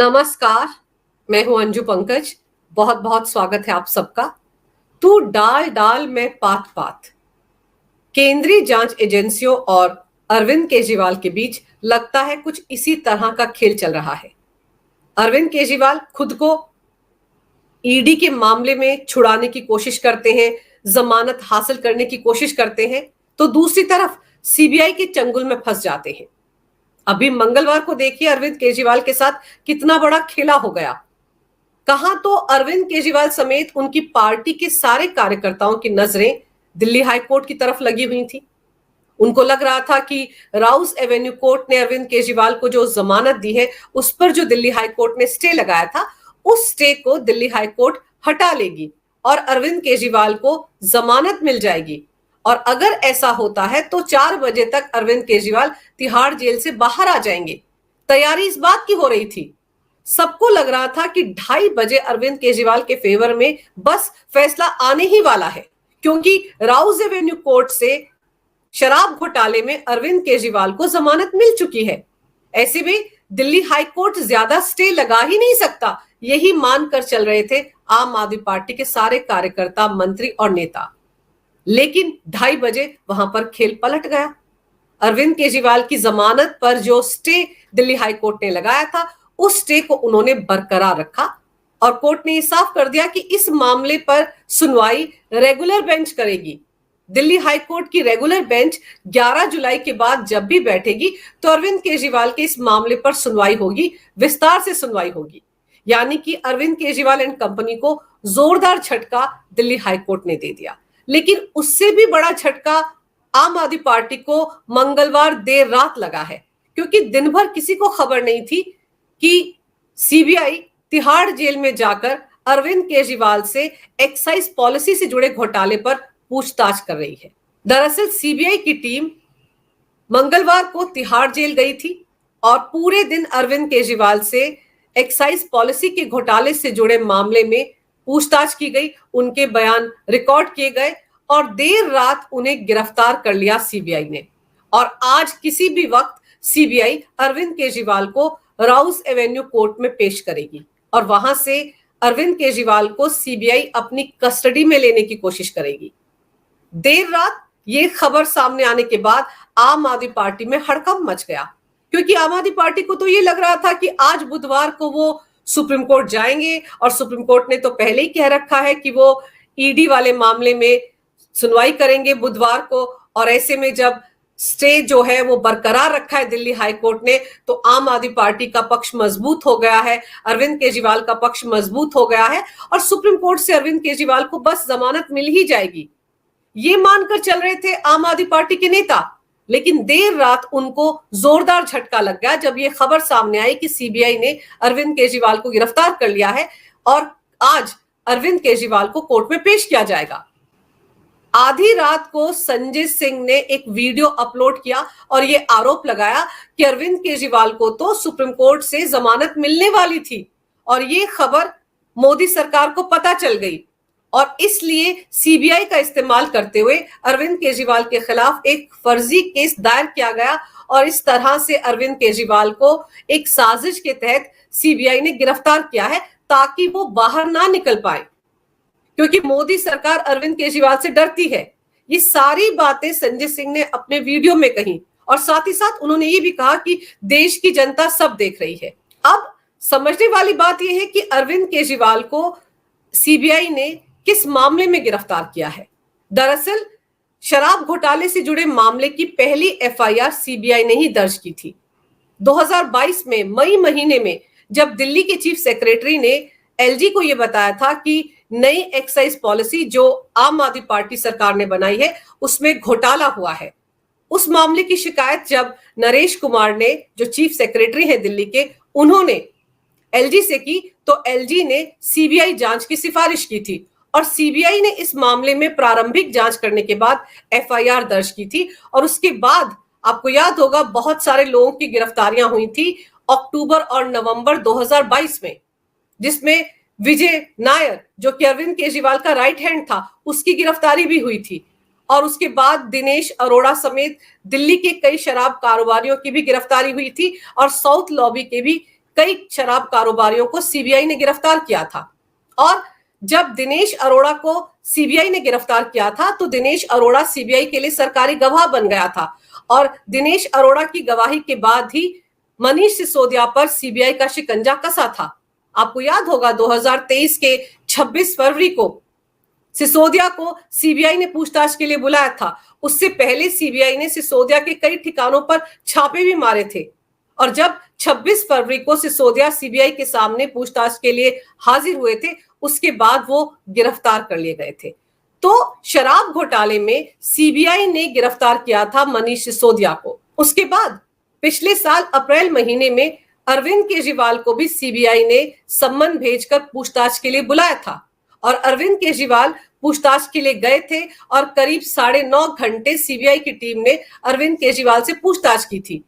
नमस्कार। मैं हूं अंजू पंकज। बहुत बहुत स्वागत है आप सबका। तू डाल डाल में पात पात। केंद्रीय जांच एजेंसियों और अरविंद केजरीवाल के बीच लगता है कुछ इसी तरह का खेल चल रहा है। अरविंद केजरीवाल खुद को ईडी के मामले में छुड़ाने की कोशिश करते हैं, जमानत हासिल करने की कोशिश करते हैं, तो दूसरी तरफ सीबीआई के चंगुल में फंस जाते हैं। अभी मंगलवार को देखिए अरविंद केजरीवाल के साथ कितना बड़ा खेला हो गया। कहां तो अरविंद केजरीवाल समेत उनकी पार्टी के सारे कार्यकर्ताओं की नजरें दिल्ली हाई कोर्ट की तरफ लगी हुई थी। उनको लग रहा था कि राउस एवेन्यू कोर्ट ने अरविंद केजरीवाल को जो जमानत दी है उस पर जो दिल्ली हाई कोर्ट ने स्टे लगाया था, उस स्टे को दिल्ली हाई कोर्ट हटा लेगी और अरविंद केजरीवाल को जमानत मिल जाएगी। और अगर ऐसा होता है तो 4 बजे तक अरविंद केजरीवाल तिहाड़ जेल से बाहर आ जाएंगे। तैयारी इस बात की हो रही थी। सबको लग रहा था कि 2:30 बजे अरविंद केजरीवाल के फेवर में बस फैसला आने ही वाला है, क्योंकि राउस एवेन्यू कोर्ट से शराब घोटाले में अरविंद केजरीवाल को जमानत मिल चुकी है। ऐसे में दिल्ली हाई कोर्ट ज्यादा स्टे लगा ही नहीं सकता, यही मानकर चल रहे थे आम आदमी पार्टी के सारे कार्यकर्ता, मंत्री और नेता। लेकिन 2:30 बजे वहां पर खेल पलट गया। अरविंद केजरीवाल की जमानत पर जो स्टे दिल्ली हाई कोर्ट ने लगाया था, उस स्टे को उन्होंने बरकरार रखा और कोर्ट ने साफ कर दिया कि इस मामले पर सुनवाई रेगुलर बेंच करेगी। दिल्ली हाई कोर्ट की रेगुलर बेंच 11 जुलाई के बाद जब भी बैठेगी तो अरविंद केजरीवाल के इस मामले पर सुनवाई होगी, विस्तार से सुनवाई होगी। यानी कि अरविंद केजरीवाल एंड कंपनी को जोरदार झटका दिल्ली हाई कोर्ट ने दे दिया। लेकिन उससे भी बड़ा झटका आम आदमी पार्टी को मंगलवार देर रात लगा है, क्योंकि दिन भर किसी को खबर नहीं थी कि सीबीआई तिहाड़ जेल में जाकर अरविंद केजरीवाल से एक्साइज पॉलिसी से जुड़े घोटाले पर पूछताछ कर रही है। दरअसल सीबीआई की टीम मंगलवार को तिहाड़ जेल गई थी और पूरे दिन अरविंद केजरीवाल से एक्साइज पॉलिसी के घोटाले से जुड़े मामले में पूछताछ की गई, उनके बयान रिकॉर्ड किए गए और देर रात उन्हें गिरफ्तार कर लिया सीबीआई ने। और आज किसी भी वक्त सीबीआई अरविंद केजरीवाल को राउस एवेन्यू कोर्ट में पेश करेगी और वहां से अरविंद केजरीवाल को सीबीआई अपनी कस्टडी में लेने की कोशिश करेगी। देर रात ये खबर सामने आने के बाद आम आदमी पार्टी में हड़कंप मच गया, क्योंकि आम आदमी पार्टी को तो ये लग रहा था कि आज बुधवार को वो सुप्रीम कोर्ट जाएंगे और सुप्रीम कोर्ट ने तो पहले ही कह रखा है कि वो ईडी वाले मामले में सुनवाई करेंगे बुधवार को। और ऐसे में जब स्टे जो है वो बरकरार रखा है दिल्ली हाई कोर्ट ने, तो आम आदमी पार्टी का पक्ष मजबूत हो गया है, अरविंद केजरीवाल का पक्ष मजबूत हो गया है और सुप्रीम कोर्ट से अरविंद केजरीवाल को बस जमानत मिल ही जाएगी, ये मानकर चल रहे थे आम आदमी पार्टी के नेता। लेकिन देर रात उनको जोरदार झटका लग गया जब ये खबर सामने आई कि सीबीआई ने अरविंद केजरीवाल को गिरफ्तार कर लिया है और आज अरविंद केजरीवाल को कोर्ट में पेश किया जाएगा। आधी रात को संजय सिंह ने एक वीडियो अपलोड किया और ये आरोप लगाया कि अरविंद केजरीवाल को तो सुप्रीम कोर्ट से जमानत मिलने वाली थी और ये खबर मोदी सरकार को पता चल गई और इसलिए सीबीआई का इस्तेमाल करते हुए अरविंद केजरीवाल के खिलाफ एक फर्जी केस दायर किया गया और इस तरह से अरविंद केजरीवाल को एक साजिश के तहत सीबीआई ने गिरफ्तार किया है ताकि वो बाहर ना निकल पाए, क्योंकि मोदी सरकार अरविंद केजरीवाल से डरती है। ये सारी बातें संजय सिंह ने अपने वीडियो में कही और साथ ही साथ उन्होंने ये भी कहा कि देश की जनता सब देख रही है। अब समझने वाली बात यह है कि अरविंद केजरीवाल को सीबीआई ने किस मामले में गिरफ्तार किया है। दरअसल शराब घोटाले से जुड़े मामले की पहली एफआईआर सीबीआई ने ही दर्ज की थी 2022 में मई महीने में, जब दिल्ली के चीफ सेक्रेटरी ने एलजी को यह बताया था कि नई एक्साइज पॉलिसी जो आम आदमी पार्टी सरकार ने बनाई है उसमें घोटाला हुआ है। उस मामले की शिकायत जब नरेश कुमार ने, जो चीफ सेक्रेटरी है दिल्ली के, उन्होंने एलजी से की तो एलजी ने सीबीआई जांच की सिफारिश की थी और सीबीआई ने इस मामले में प्रारंभिक जांच करने के बाद एफआईआर दर्ज की थी। और उसके बाद आपको याद होगा बहुत सारे लोगों की गिरफ्तारियां हुई थी अक्टूबर और नवंबर 2022 में, जिसमें विजय नायर जो कि अरविंद केजरीवाल का राइट हैंड था, उसकी गिरफ्तारी भी हुई थी। और उसके बाद दिनेश अरोड़ा समेत दिल्ली के कई शराब कारोबारियों की भी गिरफ्तारी हुई थी और साउथ लॉबी के भी कई शराब कारोबारियों को सीबीआई ने गिरफ्तार किया था। और जब दिनेश अरोड़ा को सीबीआई ने गिरफ्तार किया था तो दिनेश अरोड़ा सीबीआई के लिए सरकारी गवाह बन गया था और दिनेश अरोड़ा की गवाही के बाद ही मनीष सिसोदिया पर सीबीआई का शिकंजा कसा था। आपको याद होगा 2023 के 26 फरवरी को सिसोदिया को सीबीआई ने पूछताछ के लिए बुलाया था। उससे पहले सीबीआई ने सिसोदिया के कई ठिकानों पर छापे भी मारे थे और जब 26 फरवरी को सिसोदिया सीबीआई के सामने पूछताछ के लिए हाजिर हुए थे उसके बाद वो गिरफ्तार कर लिए गए थे। तो शराब घोटाले में सीबीआई ने गिरफ्तार किया था मनीष सिसोदिया को। उसके बाद पिछले साल अप्रैल महीने में अरविंद केजरीवाल को भी सीबीआई ने सम्मन भेजकर पूछताछ के लिए बुलाया था और अरविंद केजरीवाल पूछताछ के लिए गए थे और करीब 9.5 घंटे सीबीआई की टीम ने अरविंद केजरीवाल से पूछताछ की थी।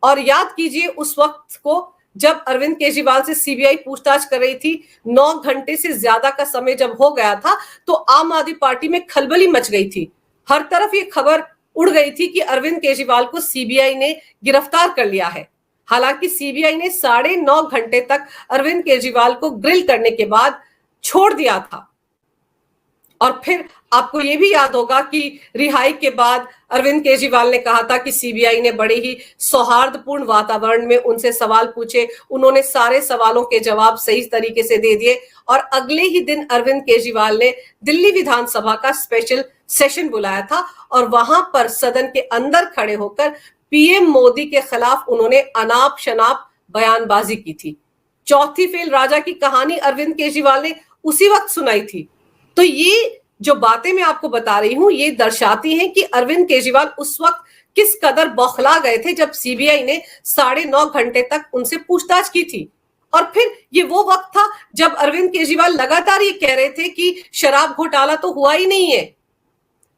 और याद कीजिए उस वक्त को जब अरविंद केजरीवाल से सीबीआई पूछताछ कर रही थी, 9 घंटे से ज्यादा का समय जब हो गया था तो आम आदमी पार्टी में खलबली मच गई थी। हर तरफ ये खबर उड़ गई थी कि अरविंद केजरीवाल को सीबीआई ने गिरफ्तार कर लिया है। हालांकि सीबीआई ने 9.5 घंटे तक अरविंद केजरीवाल को ग्रिल करने के बाद छोड़ दिया था। और फिर आपको यह भी याद होगा कि रिहाई के बाद अरविंद केजरीवाल ने कहा था कि सीबीआई ने बड़े ही सौहार्दपूर्ण वातावरण में उनसे सवाल पूछे, उन्होंने सारे सवालों के जवाब सही तरीके से दे दिए और अगले ही दिन अरविंद केजरीवाल ने दिल्ली विधानसभा का स्पेशल सेशन बुलाया था और वहां पर सदन के अंदर खड़े होकर पीएम मोदी के खिलाफ उन्होंने अनाप शनाप बयानबाजी की थी। चौथी फेल राजा की कहानी अरविंद केजरीवाल ने उसी वक्त सुनाई थी। तो ये जो बातें मैं आपको बता रही हूं ये दर्शाती हैं कि अरविंद केजरीवाल उस वक्त किस कदर बौखला गए थे जब सीबीआई ने 9.5 घंटे तक उनसे पूछताछ की थी। और फिर ये वो वक्त था जब अरविंद केजरीवाल लगातार ये कह रहे थे कि शराब घोटाला तो हुआ ही नहीं है।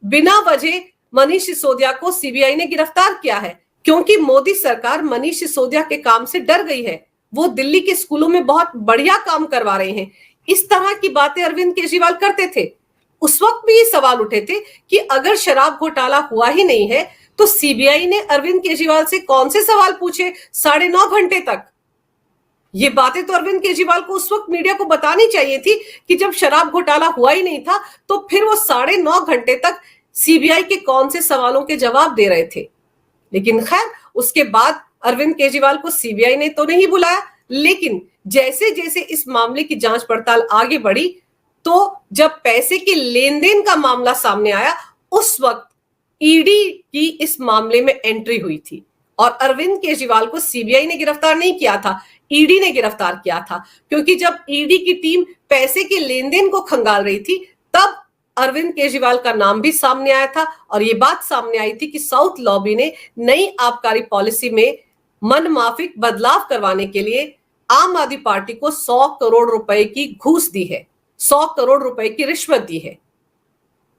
बिना वजह मनीष सिसोदिया को सीबीआई ने गिरफ्तार किया है क्योंकि मोदी सरकार मनीष सिसोदिया के काम से डर गई है। वो दिल्ली के स्कूलों में बहुत बढ़िया काम करवा रहे हैं। इस तरह की बातें अरविंद केजरीवाल करते थे। उस वक्त भी ये सवाल उठे थे कि अगर शराब घोटाला हुआ ही नहीं है तो सीबीआई ने अरविंद केजरीवाल से कौन से सवाल पूछे 9.5 घंटे तक। ये बातें तो अरविंद केजरीवाल को उस वक्त मीडिया को बतानी चाहिए थी कि जब शराब घोटाला हुआ ही नहीं था तो फिर वो 9.5 घंटे तक सीबीआई के कौन से सवालों के जवाब दे रहे थे। लेकिन खैर उसके बाद अरविंद केजरीवाल को सीबीआई ने तो नहीं बुलाया, लेकिन जैसे जैसे इस मामले की जांच पड़ताल आगे बढ़ी तो जब पैसे के लेन देन का मामला सामने आया उस वक्त ईडी की इस मामले में एंट्री हुई थी और अरविंद केजरीवाल को सीबीआई ने गिरफ्तार नहीं किया था, ईडी ने गिरफ्तार किया था। क्योंकि जब ईडी की टीम पैसे के लेन देन को खंगाल रही थी तब अरविंद केजरीवाल का नाम भी सामने आया था और ये बात सामने आई थी कि साउथ लॉबी ने नई आबकारी पॉलिसी में मनमाफिक बदलाव करवाने के लिए आम आदमी पार्टी को 100 करोड़ रुपए की घूस दी है, 100 करोड़ रुपए की रिश्वत दी है।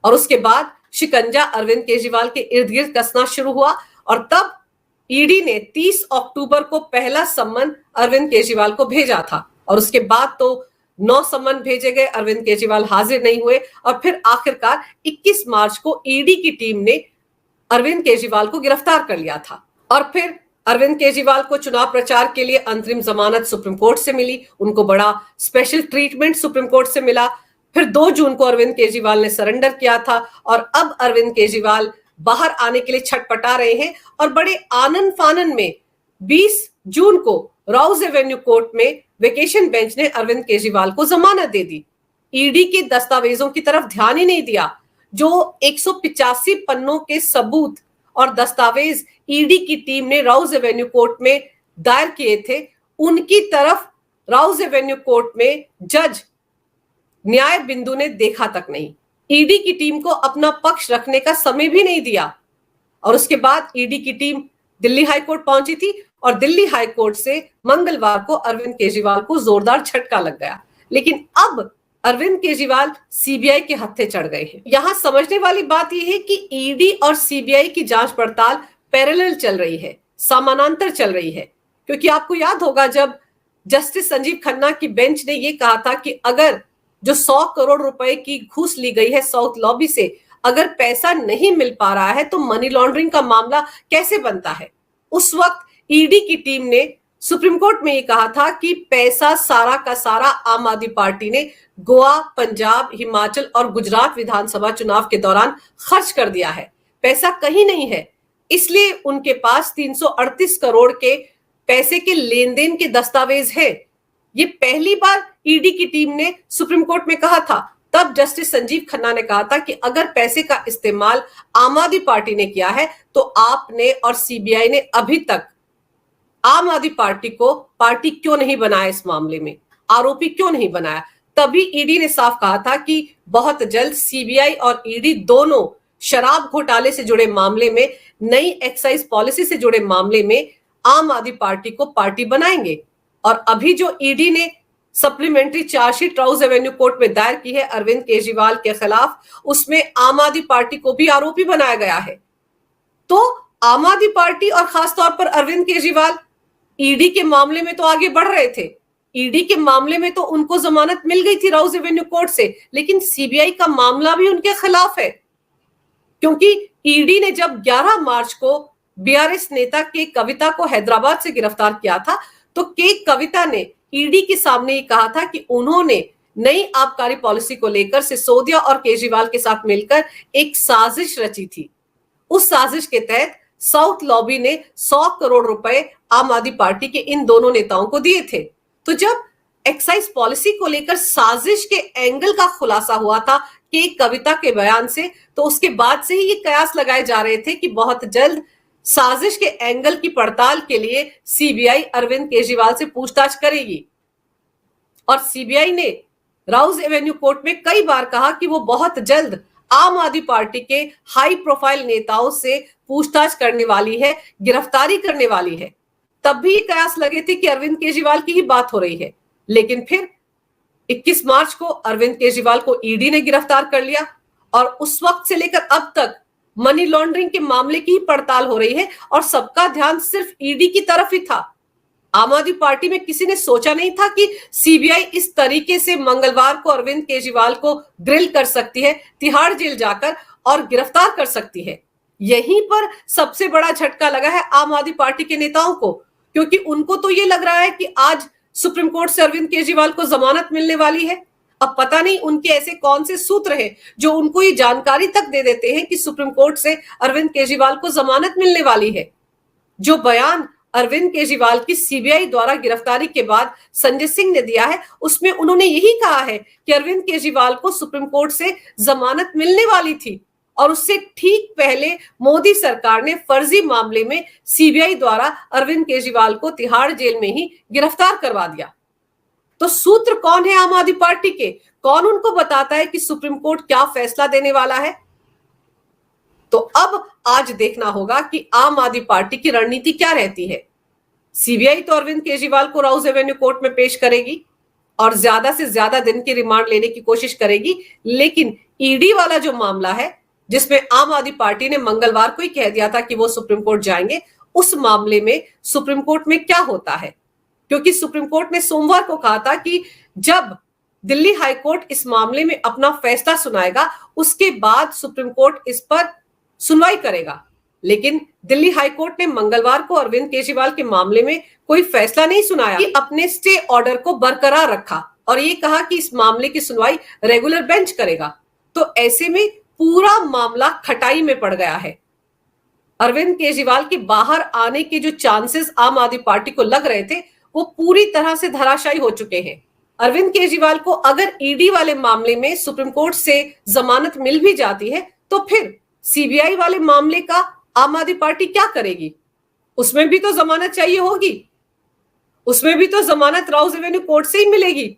और उसके बाद शिकंजा अरविंद केजरीवाल के इर्द गिर्द कसना शुरू हुआ और तब ईडी ने 30 अक्टूबर को पहला सम्मन अरविंद केजरीवाल को भेजा था और उसके बाद तो 9 सम्मन भेजे गए, अरविंद केजरीवाल हाजिर नहीं हुए और फिर आखिरकार 21 मार्च को ईडी की टीम ने अरविंद केजरीवाल को गिरफ्तार कर लिया था। और फिर अरविंद केजरीवाल को चुनाव प्रचार के लिए अंतरिम जमानत सुप्रीम कोर्ट से मिली, उनको बड़ा स्पेशल ट्रीटमेंट सुप्रीम कोर्ट से मिला। फिर 2 जून को अरविंद केजरीवाल ने सरेंडर किया था और अब अरविंद केजरीवाल बाहर आने के लिए छटपटा रहे हैं और बड़े आनन फानन में 20 जून को राउज एवेन्यू कोर्ट में वेकेशन बेंच ने अरविंद केजरीवाल को जमानत दे दी। ईडी के दस्तावेजों की तरफ ध्यान ही नहीं दिया। जो 185 पन्नों के सबूत और दस्तावेज ईडी की टीम ने राउज एवेन्यू कोर्ट में दायर किए थे उनकी तरफ राउज एवेन्यू कोर्ट में जज न्याय बिंदु ने देखा तक नहीं। ईडी की टीम को अपना पक्ष रखने का समय भी नहीं दिया और उसके बाद ईडी की टीम दिल्ली हाई कोर्ट पहुंची थी और दिल्ली हाई कोर्ट से मंगलवार को अरविंद केजरीवाल को जोरदार झटका लग गया। लेकिन अब अरविंद केजरीवाल सीबीआई के हत्थे चढ़ गए हैं। यहां समझने वाली बात यह है कि ईडी और सीबीआई की जांच पड़ताल पैरेलल चल रही है, समानांतर चल रही है। क्योंकि आपको याद होगा जब जस्टिस संजीव खन्ना की बेंच ने यह कहा था कि अगर जो 100 करोड़ रुपए की घूस ली गई है साउथ लॉबी से, अगर पैसा नहीं मिल पा रहा है तो मनी लॉन्ड्रिंग का मामला कैसे बनता है। उस वक्त ईडी की टीम ने सुप्रीम कोर्ट में ये कहा था कि पैसा सारा का सारा आम आदमी पार्टी ने गोवा, पंजाब, हिमाचल और गुजरात विधानसभा चुनाव के दौरान खर्च कर दिया है, पैसा कहीं नहीं है। इसलिए उनके पास 338 करोड़ के पैसे के लेन देन के दस्तावेज है। ये पहली बार ईडी की टीम ने सुप्रीम कोर्ट में कहा था। तब जस्टिस संजीव खन्ना ने कहा था कि अगर पैसे का इस्तेमाल आम आदमी पार्टी ने किया है तो आपने और सीबीआई ने अभी तक आम आदमी पार्टी को पार्टी क्यों नहीं बनाया, इस मामले में आरोपी क्यों नहीं बनाया। तभी ईडी ने साफ कहा था कि बहुत जल्द सीबीआई और ईडी दोनों शराब घोटाले से जुड़े मामले में, नई एक्साइज पॉलिसी से जुड़े मामले में आम आदमी पार्टी को पार्टी बनाएंगे। और अभी जो ईडी ने supplementary chargesheet Rouse Avenue court में दायर की है अरविंद केजरीवाल के खिलाफ, उसमें आम आदमी पार्टी को भी आरोपी बनाया गया है। तो आम आदमी पार्टी और खासतौर पर अरविंद केजरीवाल ईडी के मामले में तो आगे बढ़ रहे थे। ईडी के मामले में तो उनको जमानत मिल गई थी राउज एवेन्यू कोर्ट से, लेकिन सीबीआई का मामला भी उनके खिलाफ है। क्योंकि ईडी ने जब 11 मार्च को बीआरएस नेता के कविता को हैदराबाद से गिरफ्तार किया था, तो के कविता ने ईडी के सामने ये कहा था कि उन्होंने नई आबकारी पॉलिसी को लेकर सिसोदिया और केजरीवाल के साथ मिलकर एक साजिश रची थी। उस साजिश के तहत साउथ लॉबी ने 100 करोड़ रुपए आम आदमी पार्टी के इन दोनों नेताओं को दिए थे। तो जब एक्साइज पॉलिसी को लेकर साजिश के एंगल का खुलासा हुआ था कि कविता के बयान से, तो उसके बाद से ही ये कयास लगाए जा रहे थे कि बहुत जल्द साजिश के एंगल की पड़ताल के लिए सीबीआई अरविंद केजरीवाल से पूछताछ करेगी। और सीबीआई ने राउज एवेन्यू कोर्ट में कई बार कहा कि वो बहुत जल्द आम आदमी पार्टी के हाई प्रोफाइल नेताओं से पूछताछ करने वाली है, गिरफ्तारी करने वाली है। तब भी कयास लगे थे कि अरविंद केजरीवाल की ही बात हो रही है, लेकिन फिर 21 मार्च को अरविंद केजरीवाल को ईडी ने गिरफ्तार कर लिया और उस वक्त से लेकर अब तक मनी लॉन्ड्रिंग के मामले की ही पड़ताल हो रही है और सबका ध्यान सिर्फ ईडी की तरफ ही था। आम आदमी पार्टी में किसी ने सोचा नहीं था कि सीबीआई इस तरीके से मंगलवार को अरविंद केजरीवाल को ग्रिल कर सकती है, तिहाड़ जेल जाकर और गिरफ्तार कर सकती है। यहीं पर सबसे बड़ा झटका लगा है आम आदमी पार्टी के नेताओं को, क्योंकि उनको तो ये लग रहा है कि आज सुप्रीम कोर्ट से अरविंद केजरीवाल को जमानत मिलने वाली है। अब पता नहीं उनके ऐसे कौन से सूत्र हैं जो उनको ये जानकारी तक दे देते हैं कि सुप्रीम कोर्ट से अरविंद केजरीवाल को जमानत मिलने वाली है। जो बयान अरविंद केजरीवाल की सीबीआई द्वारा गिरफ्तारी के बाद संजय सिंह ने दिया है, उसमें उन्होंने यही कहा है कि अरविंद केजरीवाल को सुप्रीम कोर्ट से जमानत मिलने वाली थी और उससे ठीक पहले मोदी सरकार ने फर्जी मामले में सीबीआई द्वारा अरविंद केजरीवाल को तिहाड़ जेल में ही गिरफ्तार करवा दिया। तो सूत्र कौन है आम आदमी पार्टी के? कौन उनको बताता है कि सुप्रीम कोर्ट क्या फैसला देने वाला है? तो अब आज देखना होगा कि आम आदमी पार्टी की रणनीति क्या रहती है। सीबीआई तो अरविंद केजरीवाल को राउज एवेन्यू कोर्ट में पेश करेगी और ज्यादा से ज्यादा दिन की रिमांड लेने की कोशिश करेगी, लेकिन ईडी वाला जो मामला है जिसमें आम आदमी पार्टी ने मंगलवार को ही कह दिया था कि वो सुप्रीम कोर्ट जाएंगे, उस मामले में सुप्रीम कोर्ट में क्या होता है? क्योंकि सुप्रीम कोर्ट ने सोमवार को कहा था कि जब दिल्ली हाई कोर्ट इस मामले में अपना फैसला सुनाएगा उसके बाद सुप्रीम कोर्ट इस पर सुनवाई करेगा। लेकिन दिल्ली हाई कोर्ट ने मंगलवार को अरविंद केजरीवाल के मामले में कोई फैसला नहीं सुनाया, कि अपने स्टे ऑर्डर को बरकरार रखा और ये कहा कि इस मामले की सुनवाई रेगुलर बेंच करेगा। तो ऐसे में पूरा मामला खटाई में पड़ गया है। अरविंद केजरीवाल के बाहर आने के जो चांसेस आम आदमी पार्टी को लग रहे थे वो पूरी तरह से धराशायी हो चुके हैं। अरविंद केजरीवाल को अगर ईडी वाले मामले में सुप्रीम कोर्ट से जमानत मिल भी जाती है तो फिर सीबीआई वाले मामले का आम आदमी पार्टी क्या करेगी? उसमें भी तो जमानत चाहिए होगी, उसमें भी तो जमानत राउज एवेन्यू कोर्ट से ही मिलेगी।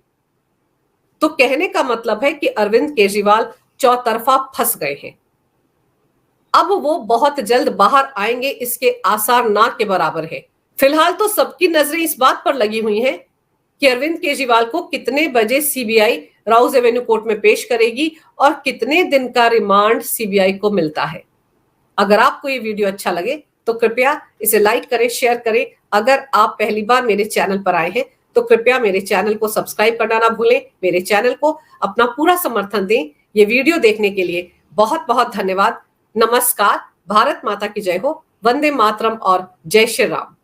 तो कहने का मतलब है कि अरविंद केजरीवाल चौतरफा फंस गए हैं। अब वो बहुत जल्द बाहर आएंगे, इसके आसार ना के बराबर है। फिलहाल तो सबकी नजरें इस बात पर लगी हुई हैं कि अरविंद केजरीवाल को कितने बजे सीबीआई राउज एवेन्यू कोर्ट में पेश करेगी और कितने दिन का रिमांड सीबीआई को मिलता है। अगर आपको ये वीडियो अच्छा लगे तो कृपया इसे लाइक करें, शेयर करें। अगर आप पहली बार मेरे चैनल पर आए हैं तो कृपया मेरे चैनल को सब्सक्राइब करना ना भूलें। मेरे चैनल को अपना पूरा समर्थन दें। ये वीडियो देखने के लिए बहुत बहुत धन्यवाद। नमस्कार। भारत माता की जय हो। वंदे मातरम और जय श्री राम।